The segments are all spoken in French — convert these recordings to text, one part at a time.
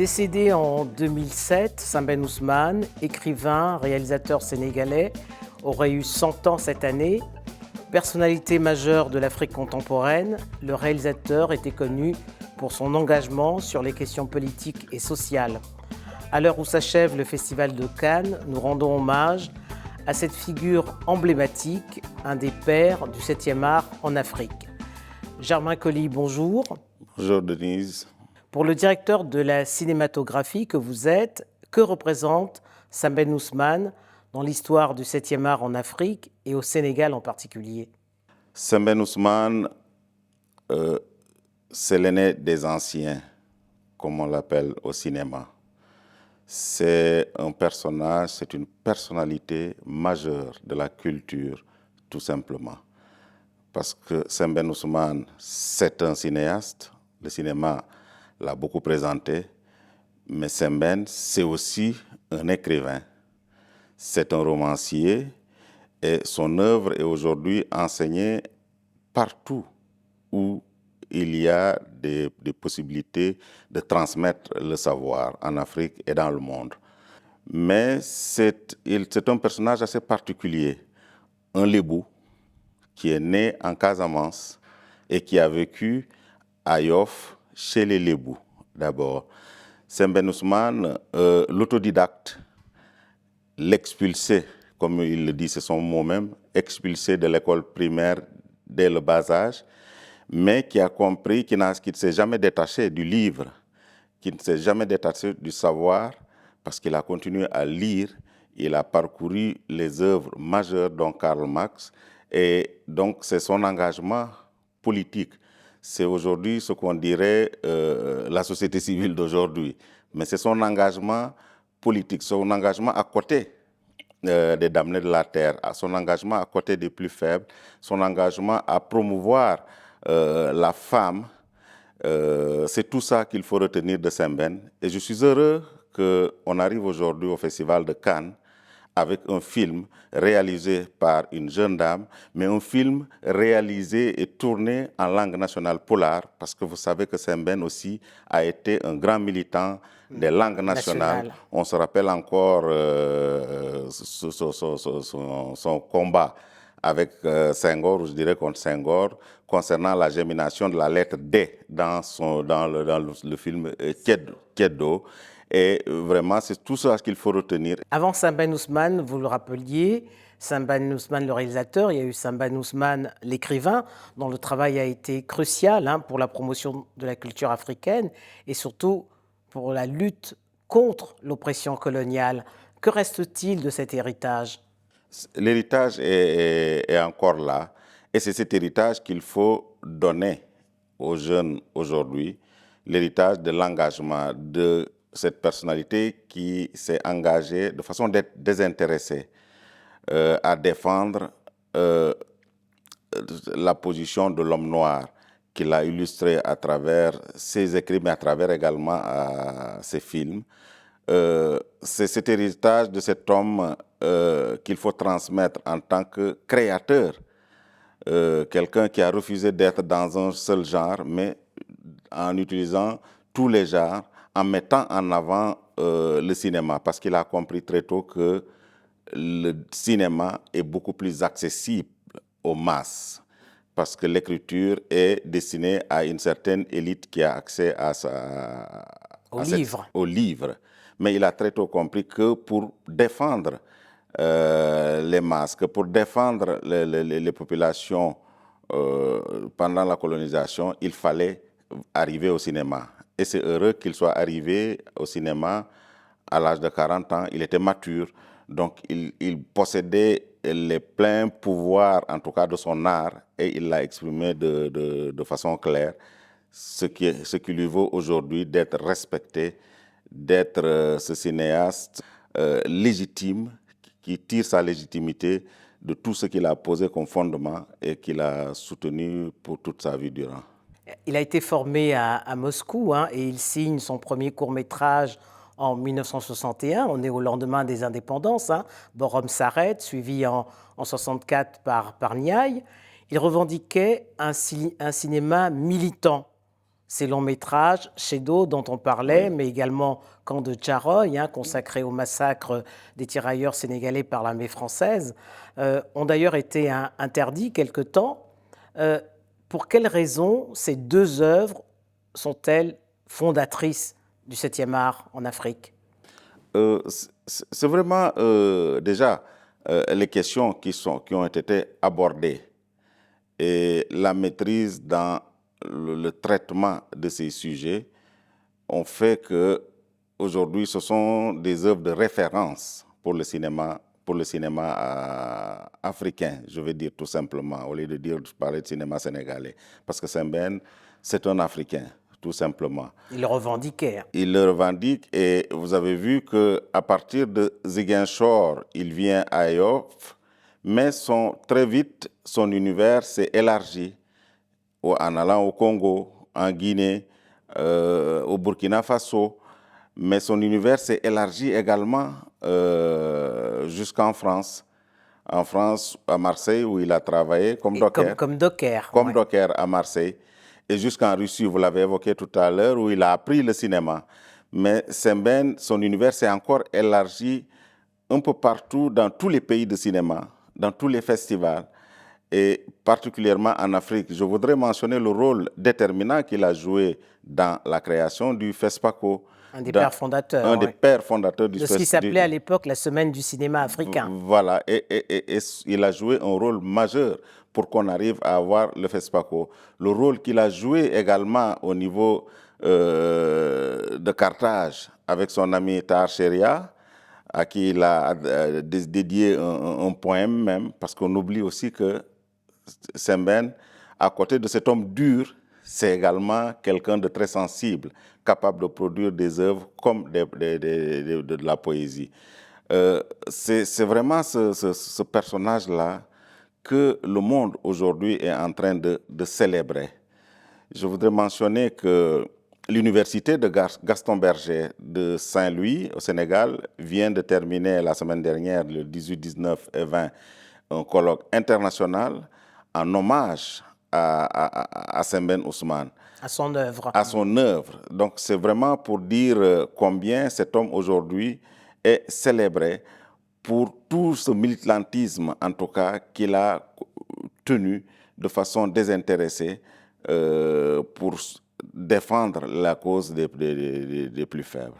Décédé en 2007, Sembène Ousmane, écrivain, réalisateur sénégalais, aurait eu 100 ans cette année. Personnalité majeure de l'Afrique contemporaine, le réalisateur était connu pour son engagement sur les questions politiques et sociales. À l'heure où s'achève le Festival de Cannes, nous rendons hommage à cette figure emblématique, un des pères du 7e art en Afrique. Germain Colli, bonjour. Bonjour Denise. Pour le directeur de la cinématographie que vous êtes, que représente Sembène Ousmane dans l'histoire du 7e art en Afrique et au Sénégal en particulier? Sembène Ousmane, c'est l'aîné des anciens, comme on l'appelle au cinéma. C'est un personnage, c'est une personnalité majeure de la culture, tout simplement. Parce que Sembène Ousmane, c'est un cinéaste. Le cinéma l'a beaucoup présenté. Mais Sembène, c'est aussi un écrivain. C'est un romancier et son œuvre est aujourd'hui enseignée partout où il y a des possibilités de transmettre le savoir en Afrique et dans le monde. Mais c'est un personnage assez particulier, un Lébou qui est né en Casamance et qui a vécu à Yoff chez les Lébous d'abord. Sembène Ousmane, l'autodidacte, l'expulsé, comme il le dit, c'est son mot même, expulsé de l'école primaire dès le bas âge, mais qui a compris, qui ne s'est jamais détaché du livre, qui ne s'est jamais détaché du savoir, parce qu'il a continué à lire, il a parcouru les œuvres majeures dont Karl Marx, et donc c'est son engagement politique. C'est aujourd'hui ce qu'on dirait la société civile d'aujourd'hui, mais c'est son engagement politique, son engagement à côté des damnés de la terre, son engagement à côté des plus faibles, son engagement à promouvoir la femme. C'est tout ça qu'il faut retenir de Sembène. Et je suis heureux qu'on arrive aujourd'hui au Festival de Cannes avec un film réalisé par une jeune dame, mais un film réalisé et tourné en langue nationale polaar, parce que vous savez que Sembène aussi a été un grand militant des langues nationales. On se rappelle encore son combat avec Senghor, ou je dirais contre Senghor, concernant la germination de la lettre D dans le film Keddo. Et vraiment, c'est tout ça qu'il faut retenir. Avant Sembène Ousmane, vous le rappeliez, Sembène Ousmane le réalisateur, il y a eu Sembène Ousmane l'écrivain, dont le travail a été crucial pour la promotion de la culture africaine et surtout pour la lutte contre l'oppression coloniale. Que reste-t-il de cet héritage? L'héritage est encore là et c'est cet héritage qu'il faut donner aux jeunes aujourd'hui, l'héritage de l'engagement, de cette personnalité qui s'est engagée de façon désintéressée à défendre la position de l'homme noir, qu'il a illustré à travers ses écrits, mais à travers également ses films. C'est cet héritage de cet homme qu'il faut transmettre en tant que créateur, quelqu'un qui a refusé d'être dans un seul genre, mais en utilisant tous les genres, en mettant en avant le cinéma, parce qu'il a compris très tôt que le cinéma est beaucoup plus accessible aux masses, parce que l'écriture est destinée à une certaine élite qui a accès au livre. Mais il a très tôt compris que pour défendre les masses, que pour défendre les populations pendant la colonisation, il fallait arriver au cinéma. Et c'est heureux qu'il soit arrivé au cinéma à l'âge de 40 ans. Il était mature, donc il possédait les pleins pouvoirs, en tout cas de son art, et il l'a exprimé de façon claire, ce qui lui vaut aujourd'hui d'être respecté, d'être ce cinéaste légitime, qui tire sa légitimité de tout ce qu'il a posé comme fondement et qu'il a soutenu pour toute sa vie durant. Il a été formé à Moscou et il signe son premier court-métrage en 1961. On est au lendemain des indépendances. Borom s'arrête, suivi en 1964 par Niaï. Il revendiquait un cinéma militant. ces longs métrages, Chedo dont on parlait, mais également Camp de Tcharoy, consacré au massacre des tirailleurs sénégalais par l'armée française, ont d'ailleurs été interdits quelque temps. Pour quelles raisons ces deux œuvres sont-elles fondatrices du 7e art en Afrique? C'est vraiment déjà les questions qui ont été abordées et la maîtrise dans le traitement de ces sujets ont fait que aujourd'hui ce sont des œuvres de référence pour le cinéma africain, je vais dire tout simplement, au lieu de parler de cinéma sénégalais. Parce que Sembène, c'est un Africain, tout simplement. Il le revendiquait. Il le revendique et vous avez vu qu'à partir de Ziguinchor, il vient à Yoff, mais très vite, son univers s'est élargi en allant au Congo, en Guinée, au Burkina Faso. Mais son univers s'est élargi également jusqu'en France. En France, à Marseille, où il a travaillé comme docker. Comme docker. Comme docker à Marseille. Et jusqu'en Russie, vous l'avez évoqué tout à l'heure, où il a appris le cinéma. Mais Sembène, son univers s'est encore élargi un peu partout, dans tous les pays de cinéma, dans tous les festivals, et particulièrement en Afrique. Je voudrais mentionner le rôle déterminant qu'il a joué dans la création du FESPACO. Un des pères fondateurs. Un des pères fondateurs de ce qui s'appelait à l'époque la Semaine du cinéma africain. Voilà, et il a joué un rôle majeur pour qu'on arrive à avoir le FESPACO. Le rôle qu'il a joué également au niveau de Carthage avec son ami Tahar Sheria, à qui il a dédié un poème même, parce qu'on oublie aussi que Sembène, à côté de cet homme dur, c'est également quelqu'un de très sensible, capable de produire des œuvres comme de la poésie. C'est vraiment ce personnage-là que le monde aujourd'hui est en train de célébrer. Je voudrais mentionner que l'université de Gaston Berger de Saint-Louis, au Sénégal, vient de terminer la semaine dernière, le 18, 19 et 20, un colloque international en hommage à Sembène Ousmane. À son œuvre. À son œuvre. Donc c'est vraiment pour dire combien cet homme aujourd'hui est célébré pour tout ce militantisme, en tout cas, qu'il a tenu de façon désintéressée pour défendre la cause des plus faibles.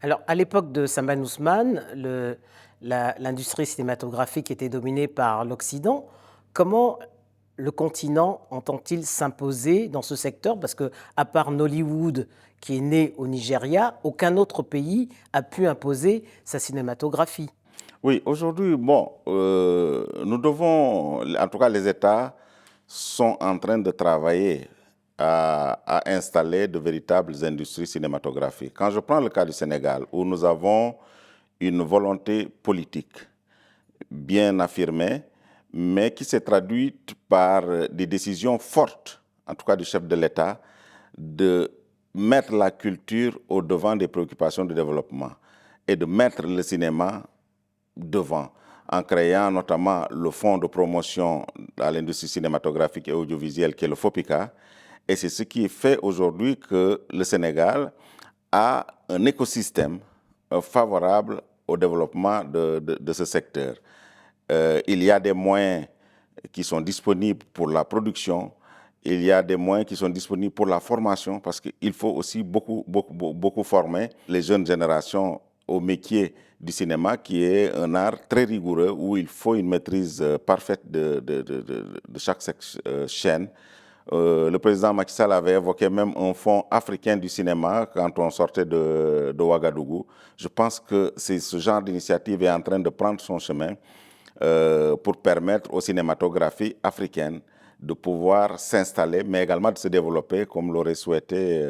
Alors, à l'époque de Sembène Ousmane, l'industrie cinématographique était dominée par l'Occident. Comment le continent entend-il s'imposer dans ce secteur? Parce que, à part Nollywood, qui est né au Nigeria, aucun autre pays a pu imposer sa cinématographie. Oui, aujourd'hui, nous devons, en tout cas les États sont en train de travailler à installer de véritables industries cinématographiques. Quand je prends le cas du Sénégal, où nous avons une volonté politique bien affirmée, mais qui s'est traduite par des décisions fortes, en tout cas du chef de l'État, de mettre la culture au devant des préoccupations de développement et de mettre le cinéma devant, en créant notamment le fonds de promotion à l'industrie cinématographique et audiovisuelle qui est le FOPICA. Et c'est ce qui fait aujourd'hui que le Sénégal a un écosystème favorable au développement de ce secteur. Il y a des moyens qui sont disponibles pour la production, il y a des moyens qui sont disponibles pour la formation, parce qu'il faut aussi beaucoup former les jeunes générations au métier du cinéma, qui est un art très rigoureux, où il faut une maîtrise parfaite de chaque chaîne. Le président Macky Sall avait évoqué même un fonds africain du cinéma quand on sortait de Ouagadougou. Je pense que ce genre d'initiative est en train de prendre son chemin pour permettre aux cinématographies africaines de pouvoir s'installer, mais également de se développer, comme l'aurait souhaité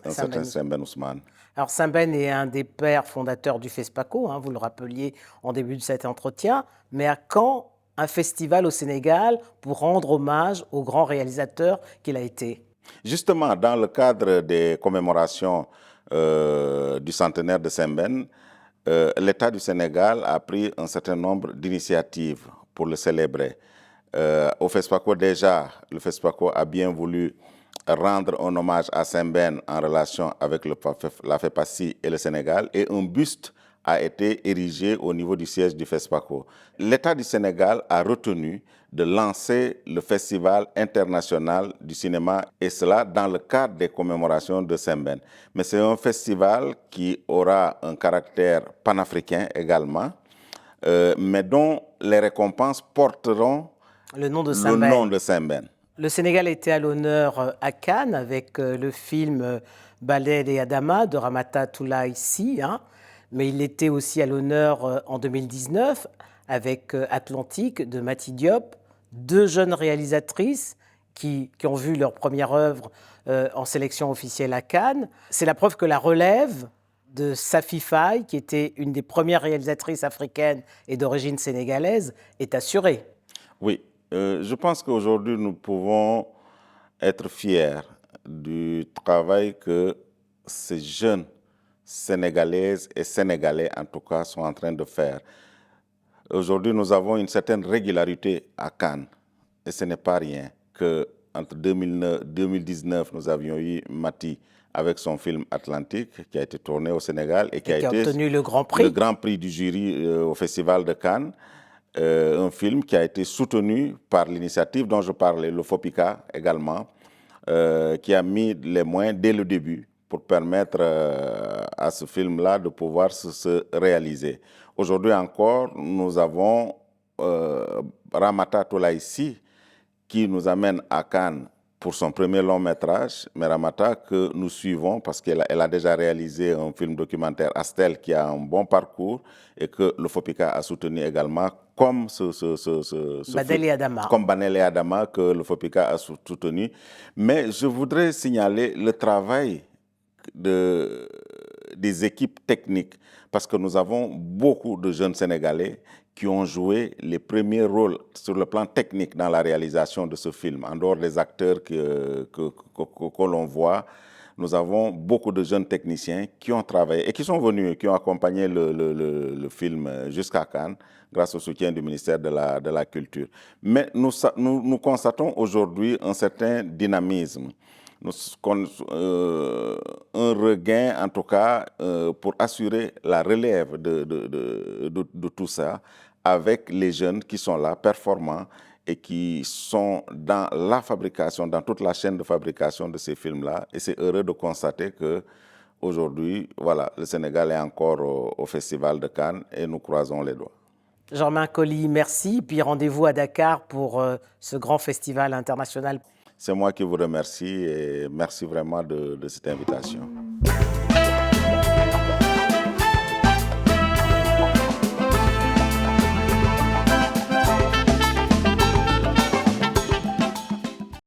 un certain Sembène Ousmane. Alors Sembène est un des pères fondateurs du FESPACO, vous le rappeliez en début de cet entretien, mais à quand un festival au Sénégal pour rendre hommage au grand réalisateur qu'il a été? Justement, dans le cadre des commémorations du centenaire de Sembène, l'État du Sénégal a pris un certain nombre d'initiatives pour le célébrer. Au FESPACO déjà, le FESPACO a bien voulu rendre un hommage à Sembène en relation avec la FEPACI et le Sénégal, et un buste a été érigé au niveau du siège du FESPACO. L'État du Sénégal a retenu de lancer le Festival international du cinéma, et cela dans le cadre des commémorations de Sembène. Mais c'est un festival qui aura un caractère panafricain également, mais dont les récompenses porteront le nom de Sembène. Le Sénégal était à l'honneur à Cannes avec le film Balel et Adama de Ramata Toulaye Sy, mais il était aussi à l'honneur en 2019 avec Atlantique de Mati Diop, deux jeunes réalisatrices qui ont vu leur première œuvre en sélection officielle à Cannes. C'est la preuve que la relève de Safi Faye, qui était une des premières réalisatrices africaines et d'origine sénégalaise, est assurée. Oui. Je pense qu'aujourd'hui, nous pouvons être fiers du travail que ces jeunes Sénégalaises et Sénégalais, en tout cas, sont en train de faire. Aujourd'hui, nous avons une certaine régularité à Cannes. Et ce n'est pas rien qu'entre 2019, nous avions eu Mati avec son film Atlantique, qui a été tourné au Sénégal et qui a été obtenu le Grand Prix du jury au Festival de Cannes. Un film qui a été soutenu par l'initiative dont je parlais, le FOPICA également, qui a mis les moyens dès le début pour permettre à ce film-là de pouvoir se réaliser. Aujourd'hui encore, nous avons Ramata Toulaye Sy qui nous amène à Cannes pour son premier long métrage, mais Ramata que nous suivons parce qu'elle a déjà réalisé un film documentaire Astel qui a un bon parcours et que le FOPICA a soutenu également, comme Balel et Adama. Comme Balel et Adama que le FOPICA a soutenu. Mais je voudrais signaler le travail des équipes techniques parce que nous avons beaucoup de jeunes Sénégalais qui ont joué les premiers rôles sur le plan technique dans la réalisation de ce film. En dehors des acteurs que l'on voit, nous avons beaucoup de jeunes techniciens qui ont travaillé et qui sont venus, qui ont accompagné le film jusqu'à Cannes grâce au soutien du ministère de la Culture. Mais nous constatons aujourd'hui un certain dynamisme. Un regain, en tout cas, pour assurer la relève de tout ça, avec les jeunes qui sont là, performants, et qui sont dans la fabrication, dans toute la chaîne de fabrication de ces films-là. Et c'est heureux de constater qu'aujourd'hui, voilà, le Sénégal est encore au Festival de Cannes et nous croisons les doigts. Germain Colli, merci. Puis rendez-vous à Dakar pour ce grand festival international. C'est moi qui vous remercie et merci vraiment de cette invitation.